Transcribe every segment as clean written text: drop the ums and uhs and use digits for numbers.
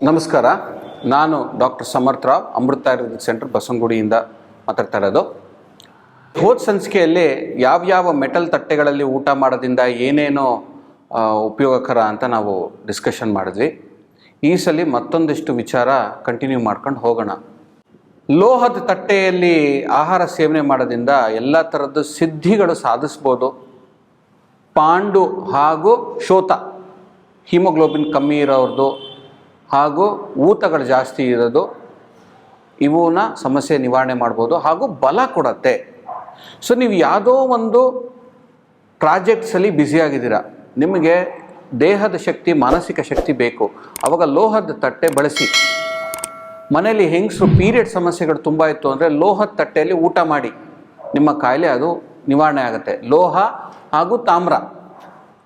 ನಮಸ್ಕಾರ. ನಾನು ಡಾಕ್ಟರ್ ಸಮರ್ಥ ರಾವ್, ಅಮೃತ ಆಯುರ್ವೇದಿಕ್ ಸೆಂಟರ್ ಬಸವನಗುಡಿಯಿಂದ ಮಾತಾಡ್ತಾ ಇರೋದು. ಹೋದ ಸಂಚಿಕೆಯಲ್ಲಿ ಯಾವ್ಯಾವ ಮೆಟಲ್ ತಟ್ಟೆಗಳಲ್ಲಿ ಊಟ ಮಾಡೋದ್ರಿಂದ ಏನೇನೋ ಉಪಯೋಗಕರ ಅಂತ ನಾವು ಡಿಸ್ಕಷನ್ ಮಾಡಿದ್ವಿ. ಈ ಸಲ ಮತ್ತೊಂದಿಷ್ಟು ವಿಚಾರ ಕಂಟಿನ್ಯೂ ಮಾಡ್ಕೊಂಡು ಹೋಗೋಣ. ಲೋಹದ ತಟ್ಟೆಯಲ್ಲಿ ಆಹಾರ ಸೇವನೆ ಮಾಡೋದ್ರಿಂದ ಎಲ್ಲ ಥರದ್ದು ಸಿದ್ಧಿಗಳು ಸಾಧಿಸ್ಬೋದು. ಪಾಂಡು ಹಾಗೂ ಶೋಥ, ಹಿಮೋಗ್ಲೋಬಿನ್ ಕಮ್ಮಿ ಇರೋರ್ದು ಹಾಗೂ ಊತಗಳು ಜಾಸ್ತಿ ಇರೋದು, ಇವನ್ನ ಸಮಸ್ಯೆ ನಿವಾರಣೆ ಮಾಡ್ಬೋದು ಹಾಗೂ ಬಲ ಕೊಡತ್ತೆ. ಸೊ ನೀವು ಯಾವುದೋ ಒಂದು ಪ್ರಾಜೆಕ್ಟ್ಸಲ್ಲಿ ಬ್ಯುಸಿಯಾಗಿದ್ದೀರಾ, ನಿಮಗೆ ದೇಹದ ಶಕ್ತಿ, ಮಾನಸಿಕ ಶಕ್ತಿ ಬೇಕು, ಆವಾಗ ಲೋಹದ ತಟ್ಟೆ ಬಳಸಿ. ಮನೆಯಲ್ಲಿ ಹೆಂಗಸರು ಪೀರಿಯಡ್ ಸಮಸ್ಯೆಗಳು ತುಂಬ ಇತ್ತು ಅಂದರೆ ಲೋಹದ ತಟ್ಟೆಯಲ್ಲಿ ಊಟ ಮಾಡಿ, ನಿಮ್ಮ ಕಾಯಿಲೆ ಅದು ನಿವಾರಣೆ ಆಗುತ್ತೆ. ಲೋಹ ಹಾಗೂ ತಾಮ್ರ,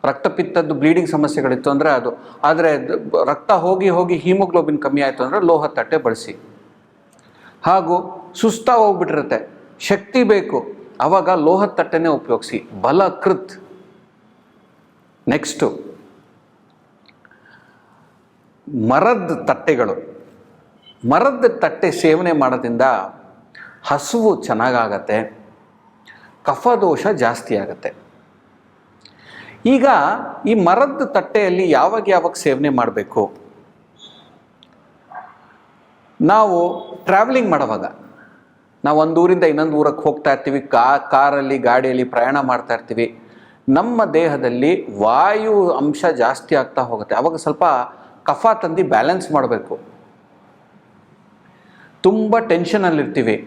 ರಕ್ತಪಿತ್ತದ್ದು ಬ್ಲೀಡಿಂಗ್ ಸಮಸ್ಯೆಗಳಿತ್ತು ಅಂದರೆ ಅದು, ಆದರೆ ರಕ್ತ ಹೋಗಿ ಹಿಮೋಗ್ಲೋಬಿನ್ ಕಮ್ಮಿ ಆಯಿತು ಅಂದರೆ ಲೋಹದ ತಟ್ಟೆ ಬಳಸಿ. ಹಾಗೂ ಸುಸ್ತ ಹೋಗ್ಬಿಟ್ಟಿರುತ್ತೆ, ಶಕ್ತಿ ಬೇಕು, ಆವಾಗ ಲೋಹದ ತಟ್ಟೆನೇ ಉಪಯೋಗಿಸಿ. ಬಲಕೃತ್. ನೆಕ್ಸ್ಟು ಮರದ ತಟ್ಟೆಗಳು. ಮರದ ತಟ್ಟೆ ಸೇವನೆ ಮಾಡೋದ್ರಿಂದ ಹಸುವು ಚೆನ್ನಾಗಾಗತ್ತೆ, ಕಫದೋಷ ಜಾಸ್ತಿ ಆಗತ್ತೆ. ಈಗ ಈ ಮರದ ತಟ್ಟೆಯಲ್ಲಿ ಯಾವಾಗ ಸೇವನೆ ಮಾಡಬೇಕು? ನಾವು ಟ್ರಾವೆಲಿಂಗ್ ಮಾಡುವಾಗ, ನಾವು ಒಂದು ಊರಿಂದ ಇನ್ನೊಂದು ಊರಕ್ಕೆ ಹೋಗ್ತಾ ಇರ್ತೀವಿ, ಕಾರಲ್ಲಿ ಗಾಡಿಯಲ್ಲಿ ಪ್ರಯಾಣ ಮಾಡ್ತಾ ಇರ್ತೀವಿ, ನಮ್ಮ ದೇಹದಲ್ಲಿ ವಾಯು ಅಂಶ ಜಾಸ್ತಿ ಆಗ್ತಾ ಹೋಗುತ್ತೆ. ಆವಾಗ ಸ್ವಲ್ಪ ಕಫ ತಂದು ಬ್ಯಾಲೆನ್ಸ್ ಮಾಡಬೇಕು. ತುಂಬ ಟೆನ್ಷನಲ್ಲಿರ್ತೀವಿ,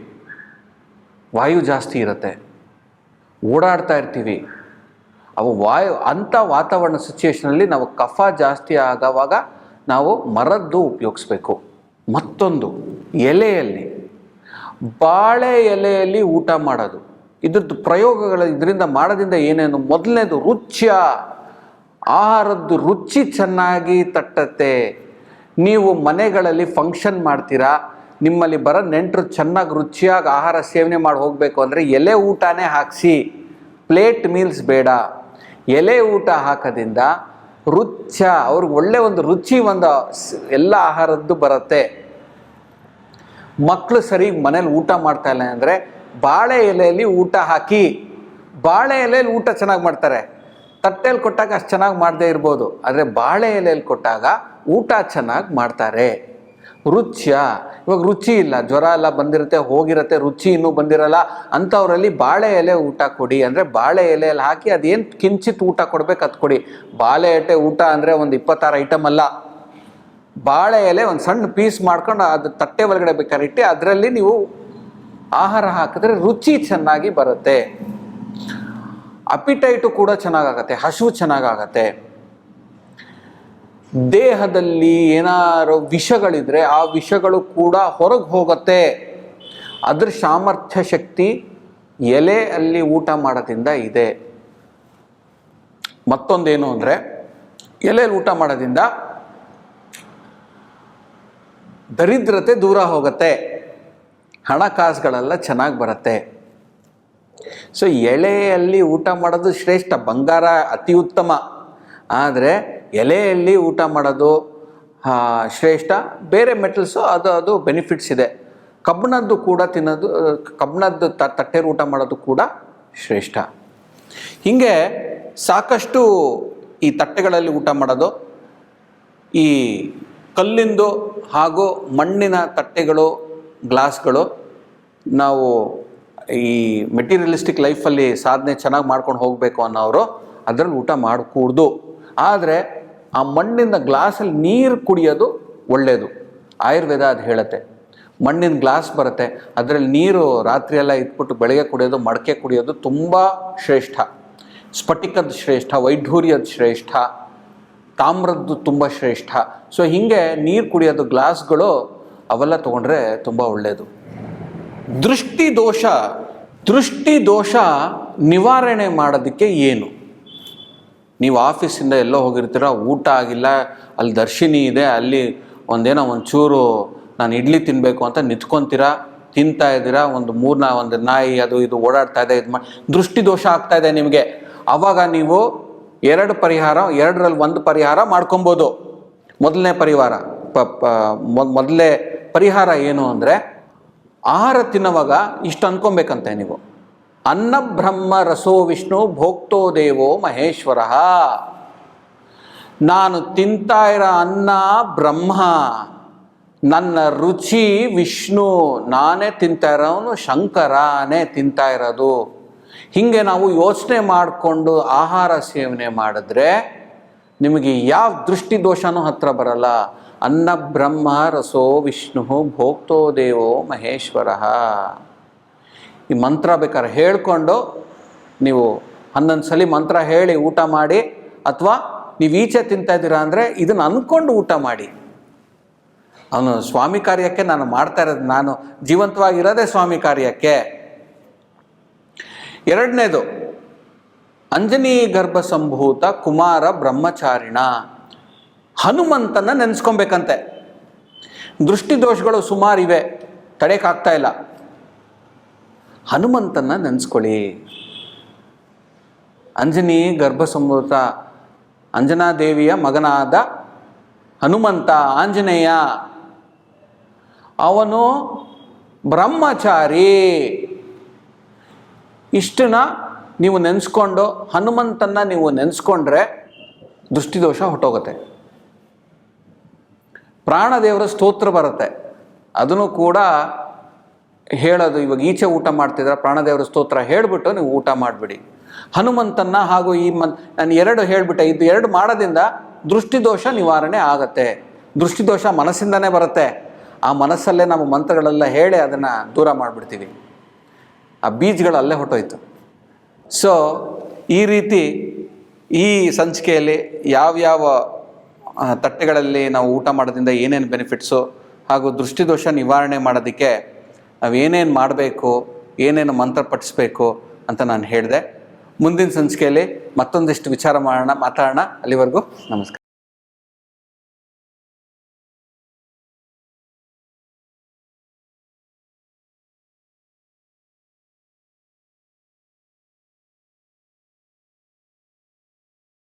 ವಾಯು ಜಾಸ್ತಿ ಇರುತ್ತೆ, ಓಡಾಡ್ತಾ ಇರ್ತೀವಿ, ಅವು ಅಂಥ ವಾತಾವರಣ ಸಿಚುಯೇಷನಲ್ಲಿ ನಾವು ಕಫ ಜಾಸ್ತಿ ಆಗೋವಾಗ ನಾವು ಮರದ್ದು ಉಪಯೋಗಿಸ್ಬೇಕು. ಮತ್ತೊಂದು ಎಲೆಯಲ್ಲಿ, ಬಾಳೆ ಎಲೆಯಲ್ಲಿ ಊಟ ಮಾಡೋದು, ಇದ್ರದ್ದು ಪ್ರಯೋಗಗಳು ಇದರಿಂದ ಮಾಡೋದ್ರಿಂದ ಏನೇನು? ಮೊದಲನೇದು ರುಚ್ಯ, ಆಹಾರದ್ದು ರುಚಿ ಚೆನ್ನಾಗಿ ತಟ್ಟತ್ತೆ. ನೀವು ಮನೆಗಳಲ್ಲಿ ಫಂಕ್ಷನ್ ಮಾಡ್ತೀರಾ, ನಿಮ್ಮಲ್ಲಿ ಬರೋ ನೆಂಟರು ಚೆನ್ನಾಗಿ ರುಚಿಯಾಗಿ ಆಹಾರ ಸೇವನೆ ಮಾಡಿ ಹೋಗಬೇಕು ಅಂದರೆ ಎಲೆ ಊಟನೇ ಹಾಕಿಸಿ, ಪ್ಲೇಟ್ ಮೀಲ್ಸ್ ಬೇಡ. ಎಲೆ ಊಟ ಹಾಕೋದ್ರಿಂದ ರುಚ್ಯ, ಅವ್ರಿಗೆ ಒಳ್ಳೆ ಒಂದು ರುಚಿ, ಒಂದು ಎಲ್ಲ ಆಹಾರದ್ದು ಬರುತ್ತೆ. ಮಕ್ಕಳು ಸರಿ ಮನೇಲಿ ಊಟ ಮಾಡ್ತಾ ಇಲ್ಲ ಅಂದರೆ ಬಾಳೆ ಎಲೆಯಲ್ಲಿ ಊಟ ಹಾಕಿ, ಬಾಳೆ ಎಲೆಯಲ್ಲಿ ಊಟ ಚೆನ್ನಾಗಿ ಮಾಡ್ತಾರೆ. ತಟ್ಟೆಯಲ್ಲಿ ಕೊಟ್ಟಾಗ ಅಷ್ಟು ಚೆನ್ನಾಗಿ ಮಾಡದೇ ಇರ್ಬೋದು, ಆದರೆ ಬಾಳೆ ಎಲೆಯಲ್ಲಿ ಕೊಟ್ಟಾಗ ಊಟ ಚೆನ್ನಾಗಿ ಮಾಡ್ತಾರೆ. ರುಚ್ಯ, ಇವಾಗ ರುಚಿ ಇಲ್ಲ, ಜ್ವರ ಎಲ್ಲ ಬಂದಿರುತ್ತೆ, ಹೋಗಿರುತ್ತೆ, ರುಚಿ ಇನ್ನೂ ಬಂದಿರಲ್ಲ ಅಂಥವರಲ್ಲಿ ಬಾಳೆ ಎಲೆ ಊಟ ಕೊಡಿ. ಅಂದರೆ ಬಾಳೆ ಎಲೆಯಲ್ಲಿ ಹಾಕಿ ಅದೇನು ಕಿಂಚಿತ್ ಊಟ ಕೊಡ್ಬೇಕು ಅದು ಕೊಡಿ. ಬಾಳೆ ಎಲೆ ಊಟ ಅಂದರೆ ಒಂದು 26 ಐಟಮ್ ಅಲ್ಲ, ಬಾಳೆ ಎಲೆ ಒಂದು ಸಣ್ಣ ಪೀಸ್ ಮಾಡ್ಕೊಂಡು ಅದು ತಟ್ಟೆ ಒಳಗಡೆ ಬೇಕಾದ್ರೆ ಇಟ್ಟು ಅದರಲ್ಲಿ ನೀವು ಆಹಾರ ಹಾಕಿದ್ರೆ ರುಚಿ ಚೆನ್ನಾಗಿ ಬರುತ್ತೆ. ಅಪಿಟೈಟು ಕೂಡ ಚೆನ್ನಾಗಾಗತ್ತೆ, ಹಸಿವು ಚೆನ್ನಾಗಾಗತ್ತೆ. ದೇಹದಲ್ಲಿ ಏನಾರು ವಿಷಗಳಿದ್ರೆ ಆ ವಿಷಗಳು ಕೂಡ ಹೊರಗೆ ಹೋಗುತ್ತೆ. ಅದ್ರ ಸಾಮರ್ಥ್ಯ ಶಕ್ತಿ ಎಲೆಯಲ್ಲಿ ಊಟ ಮಾಡೋದ್ರಿಂದ ಇದೆ. ಮತ್ತೊಂದೇನು ಅಂದರೆ ಎಲೆಯಲ್ಲಿ ಊಟ ಮಾಡೋದ್ರಿಂದ ದರಿದ್ರತೆ ದೂರ ಹೋಗುತ್ತೆ, ಹಣಕಾಸುಗಳೆಲ್ಲ ಚೆನ್ನಾಗಿ ಬರುತ್ತೆ. ಸೊ ಎಲೆಯಲ್ಲಿ ಊಟ ಮಾಡೋದು ಶ್ರೇಷ್ಠ, ಬಂಗಾರ ಅತಿ ಉತ್ತಮ, ಆದರೆ ಎಲೆಯಲ್ಲಿ ಊಟ ಮಾಡೋದು ಶ್ರೇಷ್ಠ. ಬೇರೆ ಮೆಟಲ್ಸು ಅದು ಬೆನಿಫಿಟ್ಸ್ ಇದೆ. ಕಬ್ಬಿಣದ್ದು ಕೂಡ ತಿನ್ನೋದು, ಕಬ್ಬಿಣದ್ದು ತಟ್ಟೆಲಿ ಊಟ ಮಾಡೋದು ಕೂಡ ಶ್ರೇಷ್ಠ. ಹೀಗೆ ಸಾಕಷ್ಟು ಈ ತಟ್ಟೆಗಳಲ್ಲಿ ಊಟ ಮಾಡೋದು, ಈ ಕಲ್ಲಿಂದು ಹಾಗೂ ಮಣ್ಣಿನ ತಟ್ಟೆಗಳು, ಗ್ಲಾಸ್ಗಳು, ನಾವು ಈ ಮೆಟೀರಿಯಲಿಸ್ಟಿಕ್ ಲೈಫಲ್ಲಿ ಸಾಧನೆ ಚೆನ್ನಾಗಿ ಮಾಡ್ಕೊಂಡು ಹೋಗಬೇಕು ಅನ್ನೋರು ಅದರಲ್ಲಿ ಊಟ ಮಾಡಕೂಡ್ದು. ಆದರೆ ಆ ಮಣ್ಣಿನ ಗ್ಲಾಸಲ್ಲಿ ನೀರು ಕುಡಿಯೋದು ಒಳ್ಳೆಯದು. ಆಯುರ್ವೇದ ಅದು ಹೇಳುತ್ತೆ. ಮಣ್ಣಿನ ಗ್ಲಾಸ್ ಬರುತ್ತೆ, ಅದರಲ್ಲಿ ನೀರು ರಾತ್ರಿಯೆಲ್ಲ ಇಟ್ಬಿಟ್ಟು ಬೆಳಗ್ಗೆ ಕುಡಿಯೋದು, ಮಡಕೆ ಕುಡಿಯೋದು ತುಂಬ ಶ್ರೇಷ್ಠ. ಸ್ಫಟಿಕದ ಶ್ರೇಷ್ಠ, ವೈಢೂರ್ಯದ ಶ್ರೇಷ್ಠ, ತಾಮ್ರದ್ದು ತುಂಬ ಶ್ರೇಷ್ಠ. ಸೊ ಹೀಗೆ ನೀರು ಕುಡಿಯೋದು ಗ್ಲಾಸ್ಗಳು ಅವೆಲ್ಲ ತೊಗೊಂಡ್ರೆ ತುಂಬ ಒಳ್ಳೆಯದು. ದೃಷ್ಟಿ ದೋಷ ನಿವಾರಣೆ ಮಾಡೋದಕ್ಕೆ ಏನು? ನೀವು ಆಫೀಸಿಂದ ಎಲ್ಲೋ ಹೋಗಿರ್ತೀರ, ಊಟ ಆಗಿಲ್ಲ, ಅಲ್ಲಿ ದರ್ಶಿನಿ ಇದೆ, ಅಲ್ಲಿ ಒಂಚೂರು ನಾನು ಇಡ್ಲಿ ತಿನ್ನಬೇಕು ಅಂತ ನಿಂತ್ಕೊತೀರಾ, ತಿಂತಾ ಇದ್ದೀರಾ, ಒಂದು ನಾಯಿ ಅದು ಇದು ಓಡಾಡ್ತಾ ಇದೆ, ದೃಷ್ಟಿ ದೋಷ ಆಗ್ತಾ ಇದೆ ನಿಮಗೆ. ಆವಾಗ ನೀವು 2 ಪರಿಹಾರ, 2ರಲ್ಲಿ 1 ಪರಿಹಾರ ಮಾಡ್ಕೊಬೋದು. ಮೊದಲನೇ ಮೊದಲೇ ಪರಿಹಾರ ಏನು ಅಂದರೆ, ಆಹಾರ ತಿನ್ನುವಾಗ ಇಷ್ಟು ಅನ್ಕೊಬೇಕಂತೆ ನೀವು, ಅನ್ನ ಬ್ರಹ್ಮ ರಸೋ ವಿಷ್ಣು ಭೋಕ್ತೋ ದೇವೋ ಮಹೇಶ್ವರ. ನಾನು ತಿಂತಾ ಇರೋ ಅನ್ನ ಬ್ರಹ್ಮ, ನನ್ನ ರುಚಿ ವಿಷ್ಣು, ನಾನೇ ತಿಂತಾ ಇರೋನು ಶಂಕರನೇ ತಿಂತಾ ಇರೋದು. ಹೀಗೆ ನಾವು ಯೋಚನೆ ಮಾಡಿಕೊಂಡು ಆಹಾರ ಸೇವನೆ ಮಾಡಿದ್ರೆ ನಿಮಗೆ ಯಾವ ದೃಷ್ಟಿ ದೋಷನೂ ಹತ್ರ ಬರಲ್ಲ. ಅನ್ನ ಬ್ರಹ್ಮ ರಸೋ ವಿಷ್ಣು ಭೋಕ್ತೋ ದೇವೋ ಮಹೇಶ್ವರ. ಈ ಮಂತ್ರ ಬೇಕಾದ್ರೆ ಹೇಳ್ಕೊಂಡು ನೀವು 11 ಸಲ ಮಂತ್ರ ಹೇಳಿ ಊಟ ಮಾಡಿ, ಅಥವಾ ನೀವು ಈಚೆ ತಿಂತಾ ಇದ್ದೀರಾ ಅಂದರೆ ಇದನ್ನು ಅಂದ್ಕೊಂಡು ಊಟ ಮಾಡಿ. ಅವನು ಸ್ವಾಮಿ ಕಾರ್ಯಕ್ಕೆ ನಾನು ಮಾಡ್ತಾ ಇರೋದು, ನಾನು ಜೀವಂತವಾಗಿರೋದೇ ಸ್ವಾಮಿ ಕಾರ್ಯಕ್ಕೆ. ಎರಡನೇದು, ಅಂಜನಿ ಗರ್ಭ ಸಂಭೂತ ಕುಮಾರ ಬ್ರಹ್ಮಚಾರಿಣ, ಹನುಮಂತನ ನೆನೆಸ್ಕೊಬೇಕಂತೆ. ದೃಷ್ಟಿ ದೋಷಗಳು ಸುಮಾರಿವೆ, ತಡೆಯೋಕ್ಕಾಗ್ತಾ ಇಲ್ಲ. ಹನುಮಂತನ ನೆನೆಸ್ಕೊಳ್ಳಿ. ಅಂಜನಿ ಗರ್ಭ ಸಂಭೂತ, ಅಂಜನಾದೇವಿಯ ಮಗನಾದ ಹನುಮಂತ ಆಂಜನೇಯ, ಅವನು ಬ್ರಹ್ಮಚಾರಿ. ಇಷ್ಟನ್ನ ನೀವು ನೆನೆಸ್ಕೊಂಡು ಹನುಮಂತನ್ನ ನೀವು ನೆನೆಸ್ಕೊಂಡ್ರೆ ದೃಷ್ಟಿದೋಷ ಹೊಟ್ಟೋಗುತ್ತೆ. ಪ್ರಾಣದೇವರ ಸ್ತೋತ್ರ ಬರುತ್ತೆ, ಅದನ್ನು ಕೂಡ ಹೇಳೋದು. ಇವಾಗ ಈಚೆ ಊಟ ಮಾಡ್ತಿದ್ರೆ ಪ್ರಾಣದೇವರ ಸ್ತೋತ್ರ ಹೇಳಿಬಿಟ್ಟು ನೀವು ಊಟ ಮಾಡಿಬಿಡಿ. ಹನುಮಂತನ್ನ ಹಾಗೂ ನಾನು 2 ಹೇಳಿಬಿಟ್ಟೆ, ಇದು 2 ಮಾಡೋದ್ರಿಂದ ದೃಷ್ಟಿದೋಷ ನಿವಾರಣೆ ಆಗತ್ತೆ. ದೃಷ್ಟಿದೋಷ ಮನಸ್ಸಿಂದನೇ ಬರುತ್ತೆ. ಆ ಮನಸ್ಸಲ್ಲೇ ನಾವು ಮಂತ್ರಗಳೆಲ್ಲ ಹೇಳಿ ಅದನ್ನು ದೂರ ಮಾಡಿಬಿಡ್ತೀವಿ. ಆ ಬೀಜಗಳಲ್ಲೇ ಹೊಟ್ಟೋಯ್ತು. ಸೊ ಈ ರೀತಿ ಈ ಸಂಚಿಕೆಯಲ್ಲಿ ಯಾವ್ಯಾವ ತಟ್ಟೆಗಳಲ್ಲಿ ನಾವು ಊಟ ಮಾಡೋದ್ರಿಂದ ಏನೇನು ಬೆನಿಫಿಟ್ಸು, ಹಾಗೂ ದೃಷ್ಟಿದೋಷ ನಿವಾರಣೆ ಮಾಡೋದಕ್ಕೆ ನಾವು ಏನೇನು ಮಾಡಬೇಕು, ಏನೇನು ಮಂತ್ರ ಪಠಿಸ್ಬೇಕು ಅಂತ ನಾನು ಹೇಳಿದೆ. ಮುಂದಿನ ಸಂಚಿಕೆಯಲ್ಲಿ ಮತ್ತೊಂದಿಷ್ಟು ವಿಚಾರ ಮಾತಾಡೋಣ. ಅಲ್ಲಿವರೆಗೂ ನಮಸ್ಕಾರ.